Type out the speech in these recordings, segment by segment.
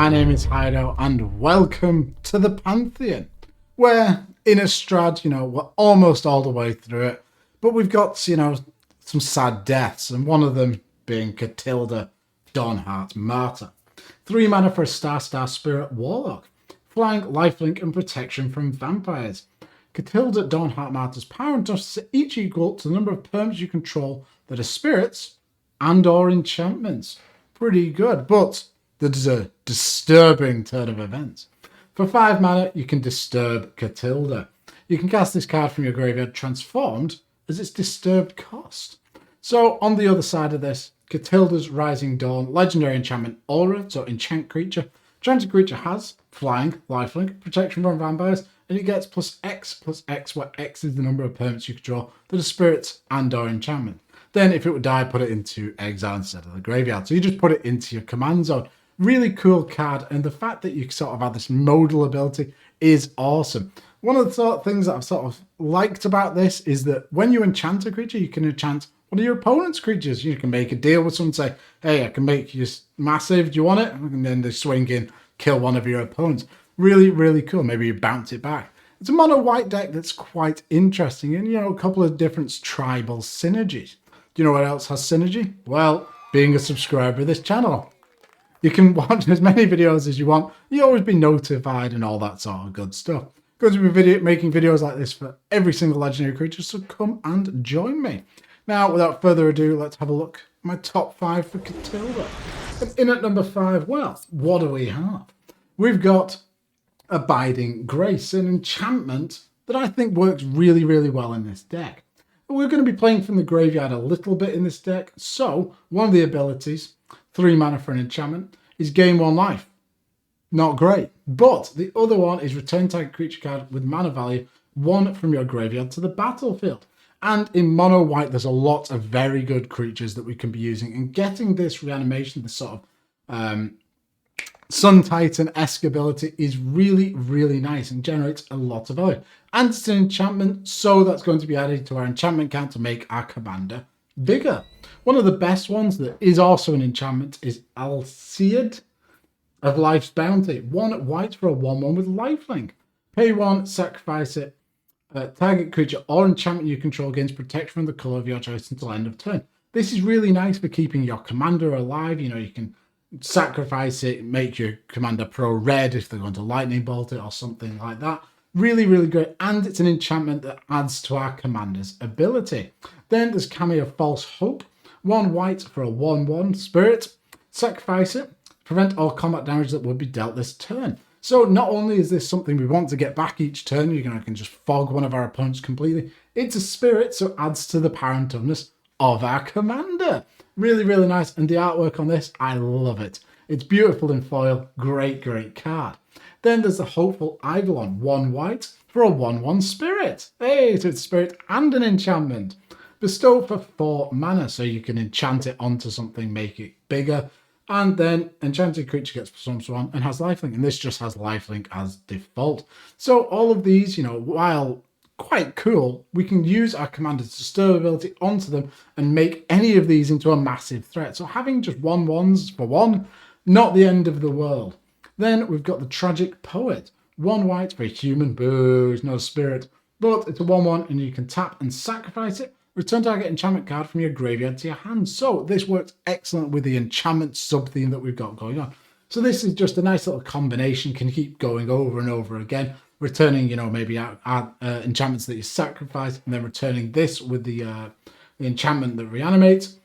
my name is Hydo and welcome to the Pantheon. Where in Innistrad, we're almost all the way through it, but we've got, some sad deaths, and one of them being Katilda, Dawnhart, Martyr. 3 mana for a star spirit warlock, flying, lifelink and protection from vampires. Katilda, Dawnhart, Martyr's power and toughness are each equal to the number of perms you control that are spirits and or enchantments. Pretty good, but there's a disturbing turn of events. For 5 mana, you can disturb Katilda. You can cast this card from your graveyard transformed as its disturbed cost. So on the other side of this, Katilda's Rising Dawn, legendary enchantment aura, so enchant creature. Enchanted creature has flying, lifelink, protection from vampires, and it gets +X, where X is the number of permanents you control that are spirits and or enchantment. Then if it would die, put it into exile instead of the graveyard. So you just put it into your command zone. Really cool card, and the fact that you sort of have this modal ability is awesome. One of the sort of things that I've sort of liked about this is that when you enchant a creature, you can enchant one of your opponent's creatures. You can make a deal with someone, say, hey, I can make you massive, do you want it? And then they swing in, kill one of your opponents. Really, really cool. Maybe you bounce it back. It's a mono white deck that's quite interesting, and a couple of different tribal synergies. Do you know what else has synergy? Well, being a subscriber of this channel. You can watch as many videos as you want. You'll always be notified and all that sort of good stuff. Going to be making videos like this for every single legendary creature, so come and join me. Now, without further ado, let's have a look at my top 5 for Katilda. And in at number 5, well, what do we have? We've got Abiding Grace, an enchantment that I think works really, really well in this deck. We're going to be playing from the graveyard a little bit in this deck, so one of the abilities, 3 mana for an enchantment, is gain 1 life. Not great. But the other one is return target creature card with mana value 1 from your graveyard to the battlefield. And in mono white, there's a lot of very good creatures that we can be using, and getting this reanimation, this sort of Sun Titan-esque ability is really, really nice and generates a lot of value. And it's an enchantment, so that's going to be added to our enchantment count to make our commander bigger. One of the best ones that is also an enchantment is Alseid of Life's Bounty. 1 white for a 1/1 with lifelink. Pay 1, sacrifice it. Target creature or enchantment you control gains protection from the colour of your choice until end of turn. This is really nice for keeping your commander alive. You can sacrifice it, make your commander pro red if they're going to lightning bolt it or something like that. Really, really great. And it's an enchantment that adds to our commander's ability. Then there's Cameo False Hope. 1 white for a 1/1 spirit. Sacrifice it. Prevent all combat damage that would be dealt this turn. So not only is this something we want to get back each turn, you can just fog one of our opponents completely. It's a spirit, so it adds to the power and toughness of our commander. Really, really nice. And the artwork on this, I love it. It's beautiful in foil. Great, great card. Then there's the Hopeful Eidolon. 1 white for a 1/1 spirit. Hey, so it's spirit and an enchantment. Bestow for 4 mana, so you can enchant it onto something, make it bigger. And then enchanted creature gets +1/+1 and has lifelink. And this just has lifelink as default. So all of these, while quite cool, we can use our commander's disturb ability onto them and make any of these into a massive threat. So having just 1/1s for 1, not the end of the world. Then we've got the Tragic Poet. 1 white for a human. Boo, it's no spirit. But it's a 1/1 and you can tap and sacrifice it. Return target enchantment card from your graveyard to your hand. So this works excellent with the enchantment sub-theme that we've got going on. So this is just a nice little combination. Can keep going over and over again. Returning, maybe enchantments that you sacrifice, and then returning this with the enchantment that reanimates.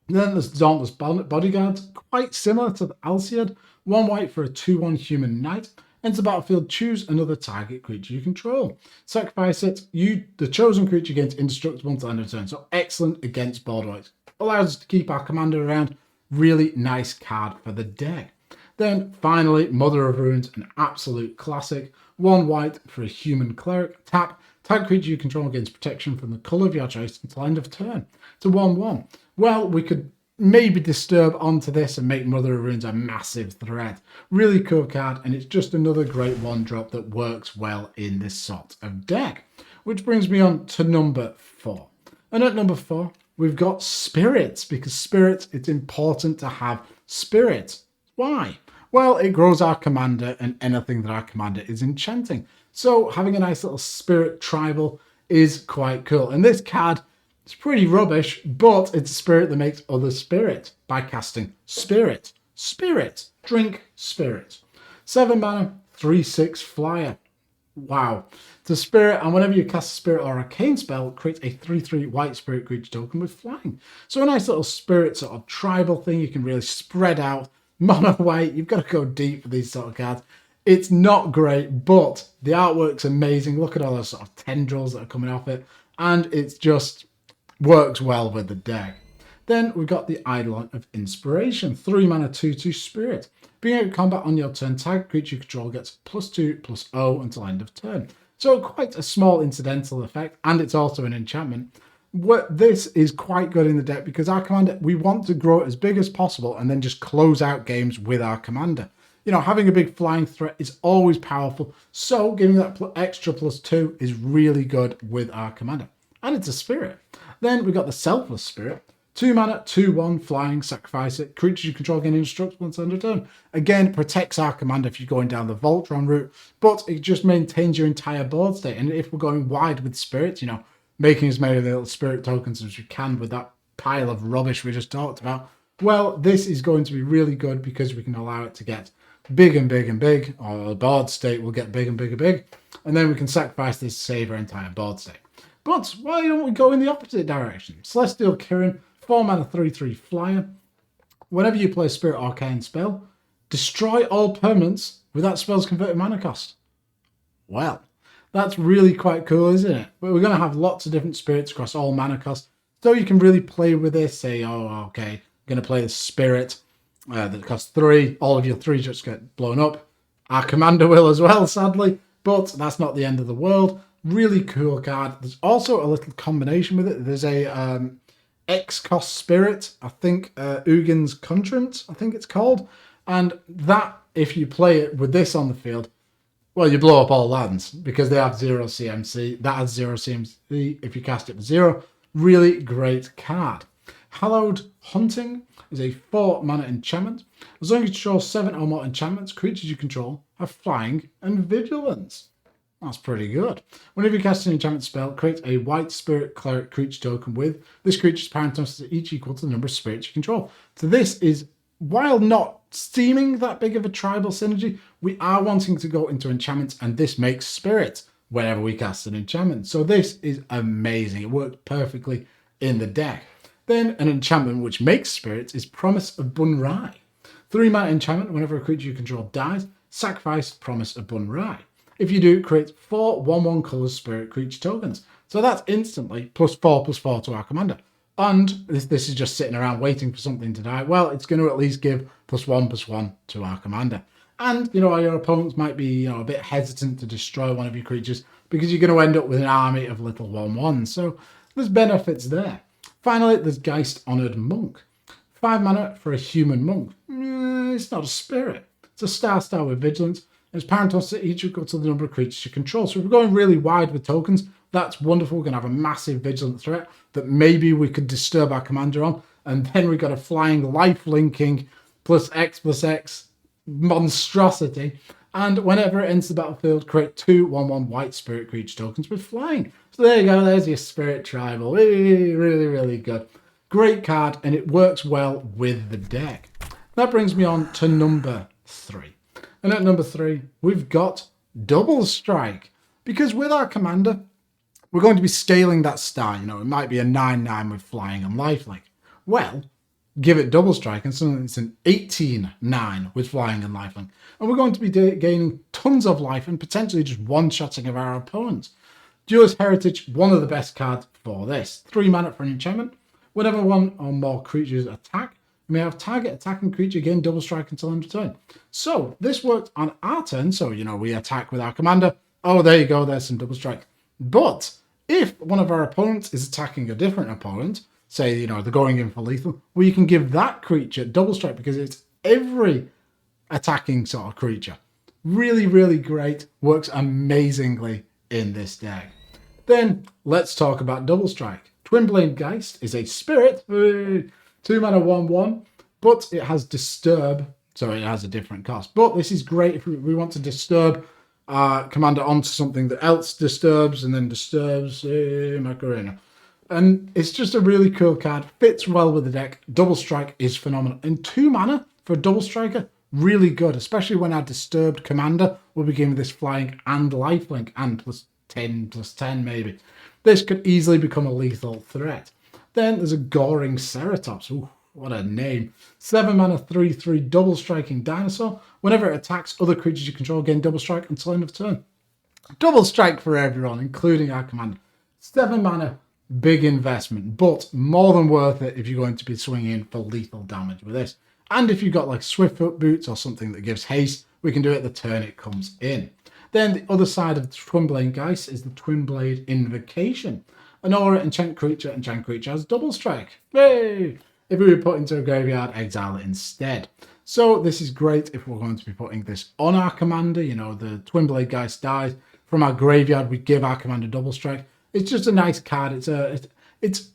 Then there's Dauntless Bodyguard, quite similar to the Alseid. 1 white for a 2/1 human knight. Enter the battlefield, choose another target creature you control. Sacrifice it. The chosen creature gains indestructible until end of turn. So excellent against board whites. Allows us to keep our commander around. Really nice card for the deck. Then finally, Mother of Runes, an absolute classic. 1 white for a human cleric. Tap. Target creature you control gains protection from the colour of your choice until end of turn. It's a 1/1. Well, we could maybe disturb onto this and make Mother of Runes a massive threat. Really cool card, and it's just another great 1-drop that works well in this sort of deck. Which brings me on to number 4. And at number 4, we've got spirits, because spirits, it's important to have spirits. Why? Well, it grows our commander and anything that our commander is enchanting. So having a nice little spirit tribal is quite cool. And this card is pretty rubbish, but it's a spirit that makes other spirit by casting Spirit. Spirit. Drink Spirit. 7 mana, 3/6 flyer. Wow. It's a spirit, and whenever you cast a spirit or arcane spell, create a 3/3 white spirit creature token with flying. So a nice little spirit sort of tribal thing. You can really spread out. Mono white, you've got to go deep for these sort of cards. It's not great, but the artwork's amazing. Look at all those sort of tendrils that are coming off it, and it just works well with the deck. Then we've got the Eidolon of Inspiration. 3 mana, 2/2 spirit. Being out of combat on your turn, target creature you control gets +2/+0 until end of turn. So quite a small incidental effect, and it's also an enchantment. This is quite good in the deck because our commander, we want to grow it as big as possible and then just close out games with our commander. You know, having a big flying threat is always powerful, so giving that extra +2 is really good with our commander. And it's a spirit. Then we've got the Selfless Spirit. 2 mana, 2/1, flying, sacrifice it. Creatures you control gain indestructible until end of turn. Again, protects our commander if you're going down the Voltron route, but it just maintains your entire board state. And if we're going wide with spirits, you know, making as many little spirit tokens as we can with that pile of rubbish we just talked about, well, this is going to be really good because we can allow it to get big and big and big, or the board state will get big and big and big, and then we can sacrifice this to save our entire board state. But why don't we go in the opposite direction? Celestial Kirin, 4 mana, 3/3 flyer. Whenever you play a Spirit Arcane spell, destroy all permanents with that spell's converted mana cost. Well, that's really quite cool, isn't it? But we're going to have lots of different spirits across all mana costs, so you can really play with this. Say, oh, okay, I'm going to play the Spirit that costs 3. All of your 3 just get blown up. Our commander will as well, sadly, but that's not the end of the world. Really cool card. There's also a little combination with it. There's a X-Cost Spirit, I think Ugin's Contrant, I think it's called. And that, if you play it with this on the field, well, you blow up all lands because they have 0 CMC. That has 0 CMC if you cast it for 0. Really great card. Hallowed Hunting is a 4 mana enchantment. As long as you control 7 or more enchantments, creatures you control have flying and vigilance. That's pretty good. Whenever you cast an enchantment spell, create a white spirit cleric creature token with this creature's power and toughness is each equal to the number of spirits you control. So this is, while not seeming that big of a tribal synergy, we are wanting to go into enchantments, and this makes spirits whenever we cast an enchantment. So this is amazing. It works perfectly in the deck. Then an enchantment which makes spirits is Promise of Bunrai. 3 mana enchantment. Whenever a creature you control dies, sacrifice Promise of Bunrai. If you do, create 4 1/1 colors spirit creature tokens. So that's instantly +4/+4 to our commander. And this is just sitting around waiting for something to die. Well, it's going to at least give +1/+1 to our commander. And, you know, your opponents might be, you know, a bit hesitant to destroy one of your creatures because you're going to end up with an army of little 1/1s. So there's benefits there. Finally, there's Geist Honored Monk. 5 mana for a human monk. It's not a spirit. It's a star with vigilance. Its power and each equal to the number of creatures you control. So if we're going really wide with tokens, that's wonderful. We're going to have a massive vigilant threat that maybe we could disturb our commander on. And then we've got a flying life linking +X monstrosity. And whenever it enters the battlefield, create 2 1/1 white spirit creature tokens with flying. So there you go. There's your spirit tribal. Really, really, really good. Great card, and it works well with the deck. That brings me on to number 3. And at number 3, we've got Double Strike. Because with our commander, we're going to be scaling that star. You know, it might be a 9/9 with flying and lifelink. Well, give it Double Strike and suddenly it's an 18/9 with flying and lifelink. And we're going to be gaining tons of life and potentially just one-shotting of our opponents. Duelist Heritage, one of the best cards for this. 3 mana for an enchantment. Whenever 1 or more creatures attack, you may have target attacking creature gain Double Strike until end of turn. So this worked on our turn. So, you know, we attack with our commander. Oh, there you go. There's some Double Strike. But if one of our opponents is attacking a different opponent, say, you know, they're going in for lethal, well, you can give that creature Double Strike because it's every attacking sort of creature. Really, really great. Works amazingly in this deck. Then let's talk about Double Strike. Twinblade Geist is a spirit. 2 mana 1/1, but it has Disturb so it has a different cost. But this is great if we want to disturb our commander onto something that else disturbs and then disturbs Macarena. And it's just a really cool card. Fits well with the deck. Double strike is phenomenal. And 2 mana for a double striker, really good. Especially when our disturbed commander will be given this flying and lifelink and +10/+10 maybe. This could easily become a lethal threat. Then there's a Goring Ceratops. Ooh, what a name. 7 mana, 3/3 double striking dinosaur. Whenever it attacks other creatures you control, gain double strike until end of turn. Double strike for everyone, including our commander. 7 mana, big investment, but more than worth it if you're going to be swinging for lethal damage with this. And if you've got like Swiftfoot Boots or something that gives haste, we can do it the turn it comes in. Then the other side of the Twin Blade Geist is the Twin Blade Invocation. An aura, enchant creature has double strike. Yay! If we were put into a graveyard, exile it instead. So this is great if we're going to be putting this on our commander. You know, the Twin Blade Geist dies. From our graveyard, we give our commander double strike. It's just a nice card. It's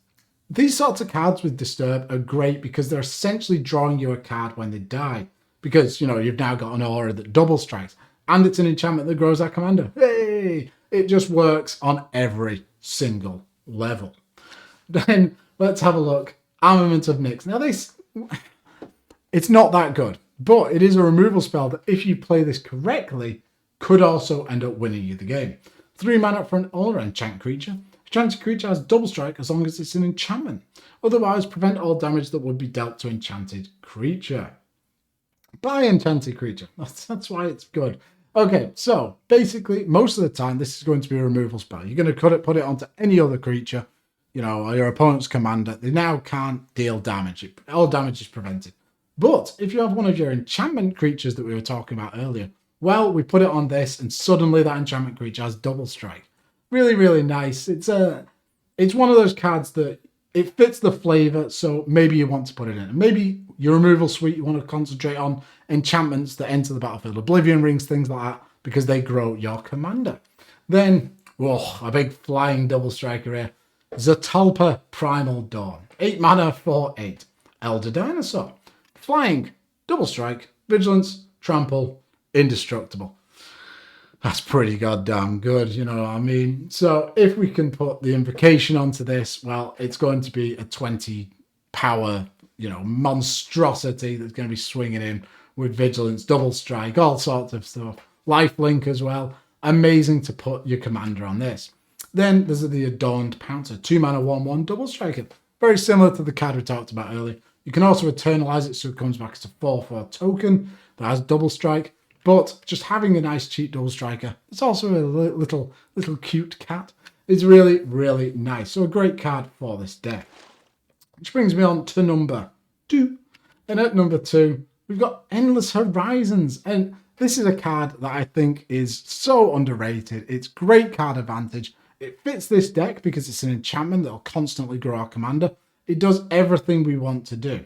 these sorts of cards with Disturb are great because they're essentially drawing you a card when they die. Because, you know, you've now got an aura that double strikes. And it's an enchantment that grows our commander. Hey! It just works on every single level. Then let's have a look. Armament of Nyx. Now this, it's not that good. But it is a removal spell that if you play this correctly, could also end up winning you the game. 3 mana for an aura, enchant creature. Enchanted creature has double strike as long as it's an enchantment. Otherwise, prevent all damage that would be dealt to enchanted creature. By enchanted creature. That's why it's good. Okay, so basically, most of the time, this is going to be a removal spell. You're going to put it onto any other creature, you know, or your opponent's commander. They now can't deal damage. All damage is prevented. But if you have one of your enchantment creatures that we were talking about earlier, well, we put it on this, and suddenly that enchantment creature has double strike. Really, really nice. It's one of those cards that it fits the flavor, so maybe you want to put it in. Maybe your removal suite, you want to concentrate on enchantments that enter the battlefield, Oblivion Rings, things like that, because they grow your commander. Then, a big flying double striker here. Zatalpa Primal Dawn. 8 mana for 8. Elder Dinosaur. Flying, double strike, vigilance, trample, indestructible. That's pretty goddamn good, you know what I mean? So if we can put the invocation onto this, well, it's going to be a 20 power, you know, monstrosity that's going to be swinging in with vigilance, double strike, all sorts of stuff. Lifelink as well. Amazing to put your commander on this. Then there's the Adorned Pouncer. 2 mana, 1/1, double striker. Very similar to the card we talked about earlier. You can also eternalize it so it comes back as a 4/4 token that has double strike. But just having a nice cheap double striker, it's also a little cute cat. It's really, really nice. So a great card for this deck. Which brings me on to number 2. And at number 2, we've got Endless Horizons. And this is a card that I think is so underrated. It's great card advantage. It fits this deck because it's an enchantment that will constantly grow our commander. It does everything we want to do.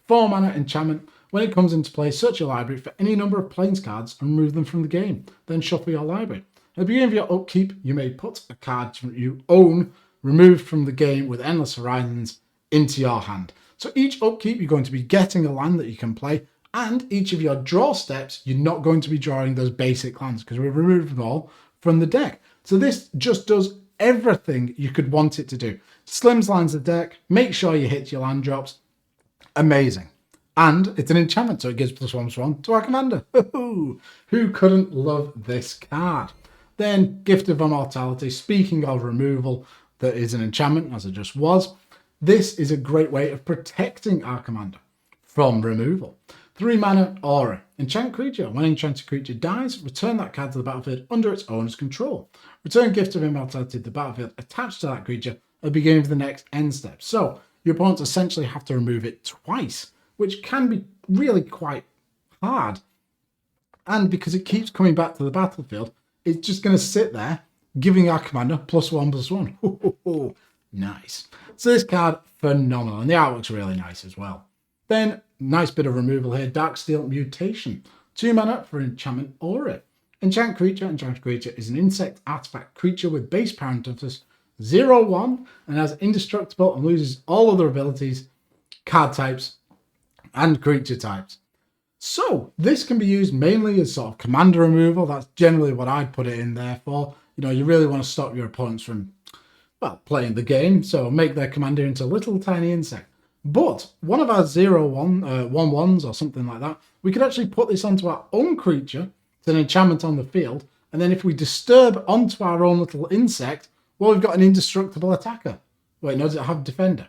4 mana enchantment. When it comes into play, search your library for any number of plains cards and remove them from the game. Then shuffle your library. At the beginning of your upkeep, you may put a card you own removed from the game with Endless Horizons into your hand. So each upkeep, you're going to be getting a land that you can play, and each of your draw steps, you're not going to be drawing those basic lands because we've removed them all from the deck. So this just does everything you could want it to do. Slims lines the deck, make sure you hit your land drops. Amazing. And it's an enchantment, so it gives +1/+1 to our commander. Who couldn't love this card? Then, Gift of Immortality. Speaking of removal, that is an enchantment, as it just was. This is a great way of protecting our commander from removal. 3 mana aura. Enchant creature. When enchanted creature dies, return that card to the battlefield under its owner's control. Return Gift of Immortality to the battlefield attached to that creature at the beginning of the next end step. So, your opponents essentially have to remove it twice, which can be really quite hard. And because it keeps coming back to the battlefield, it's just going to sit there, giving our commander +1/+1. Nice. So this card, phenomenal. And the artwork's really nice as well. Then, nice bit of removal here. Darksteel Mutation. 2 mana for enchantment aura. Enchant creature. Enchanted creature is an insect artifact creature with base power and toughness 0/1 and has indestructible and loses all other abilities, card types, and creature types. So this can be used mainly as sort of commander removal. That's generally what I'd put it in there for. You know, you really want to stop your opponents from, well, playing the game. So make their commander into a little tiny insect. But one of our 1/1s or something like that, we could actually put this onto our own creature. It's an enchantment on the field. And then if we disturb onto our own little insect, well, we've got an indestructible attacker. Wait, no, does it have defender?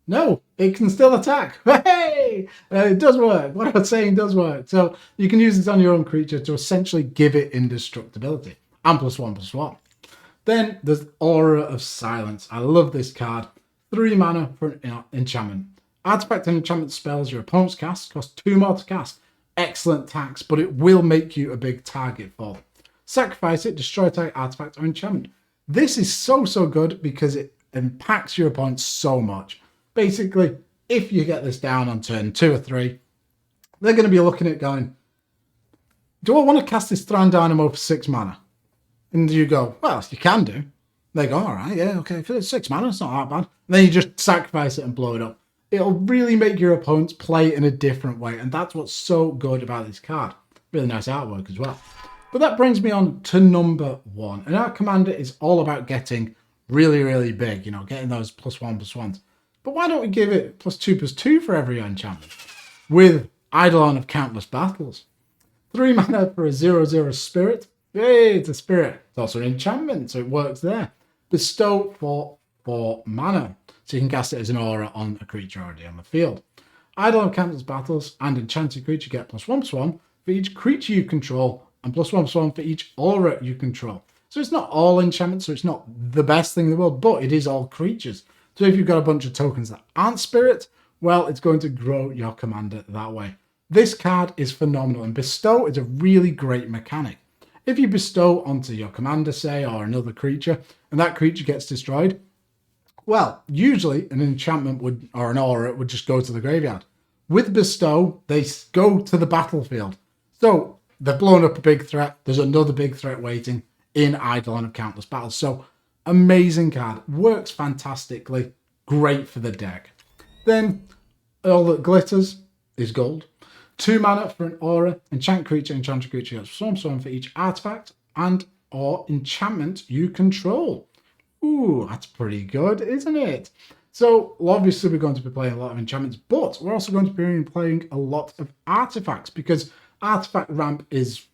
No, it can still attack. Hey! It does work. What I was saying does work. So you can use this on your own creature to essentially give it indestructibility. And +1/+1. Then there's Aura of Silence. I love this card. 3 mana for an enchantment. Artifact and enchantment spells your opponent's cast cost 2 more to cast. Excellent tax, but it will make you a big target for them. Sacrifice it, destroy target artifact or enchantment. This is so good because it impacts your opponent so much. Basically, if you get this down on turn 2 or 3, they're going to be looking at it going, do I want to cast this Thran Dynamo for 6 mana? And you go, well, you can do. They go, all right, yeah, okay, for 6 mana, it's not that bad. And then you just sacrifice it and blow it up. It'll really make your opponents play in a different way, and that's what's so good about this card. Really nice artwork as well. But that brings me on to number 1. And our commander is all about getting really big, you know, getting those +1/+1s. But why don't we give it +2/+2 for every enchantment? With Eidolon of Countless Battles. 3 mana for a 0/0 spirit. Yay, it's a spirit. It's also an enchantment, so it works there. Bestow for 4 mana. So you can cast it as an aura on a creature already on the field. Eidolon of Countless Battles and enchanted creature get +1/+1 for each creature you control and +1/+1 for each aura you control. So it's not all enchantments, so it's not the best thing in the world, but it is all creatures. So if you've got a bunch of tokens that aren't spirit, well, it's going to grow your commander that way. This card is phenomenal, and Bestow is a really great mechanic. If you bestow onto your commander, say, or another creature, and that creature gets destroyed, well, usually an enchantment would, or an aura would just go to the graveyard. With Bestow, they go to the battlefield. So they've blown up a big threat. There's another big threat waiting in Eidolon of Countless Battles. So amazing card. Works fantastically. Great for the deck. Then all that glitters is gold. 2 mana for an aura. Enchant creature, enchanted creature gets +1/+1 for each artifact and or enchantment you control. Ooh, that's pretty good, isn't it? So obviously we're going to be playing a lot of enchantments, but we're also going to be playing a lot of artifacts because artifact ramp is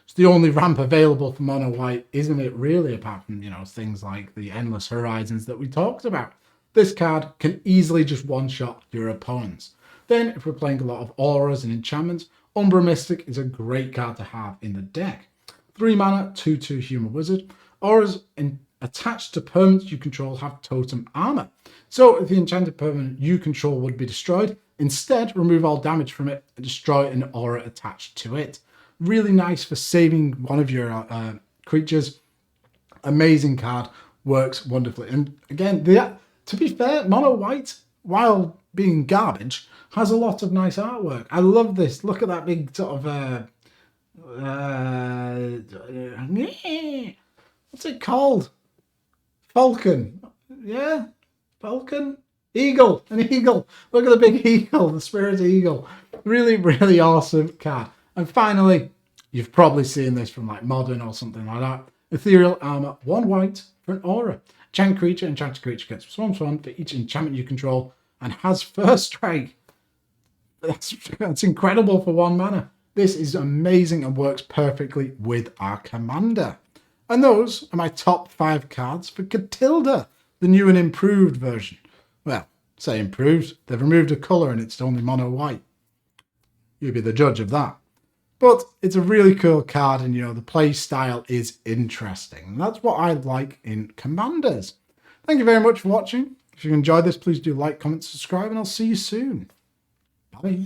it's the only ramp available for mono white, isn't it really, apart from, you know, things like the Endless Horizons that we talked about. This card can easily just one-shot your opponents. Then if we're playing a lot of auras and enchantments, Umbra Mystic is a great card to have in the deck. 3 mana, 2/2 human wizard. Auras attached to permanents you control have totem armor. So if the enchanted permanent you control would be destroyed, instead remove all damage from it and destroy an aura attached to it. Really nice for saving one of your creatures. Amazing card, works wonderfully. And again, to be fair, mono white, while being garbage, has a lot of nice artwork. I love this. Look at that big sort of what's it called? Falcon. Yeah, falcon. Eagle. An eagle. Look at the big eagle, the spirit eagle. Really awesome card. And finally, you've probably seen this from like Modern or something like that. Ethereal Armor, 1 white for an aura. Enchanted creature gets +1/+1 for each enchantment you control and has first strike. That's incredible for 1 mana. This is amazing and works perfectly with our commander. And those are my top 5 cards for Katilda, the new and improved version. Well, say improved. They've removed a colour and it's only mono white. You'll be the judge of that. But it's a really cool card, and you know, the play style is interesting. And that's what I like in commanders. Thank you very much for watching. If you enjoyed this, please do like, comment, subscribe, and I'll see you soon. Bye.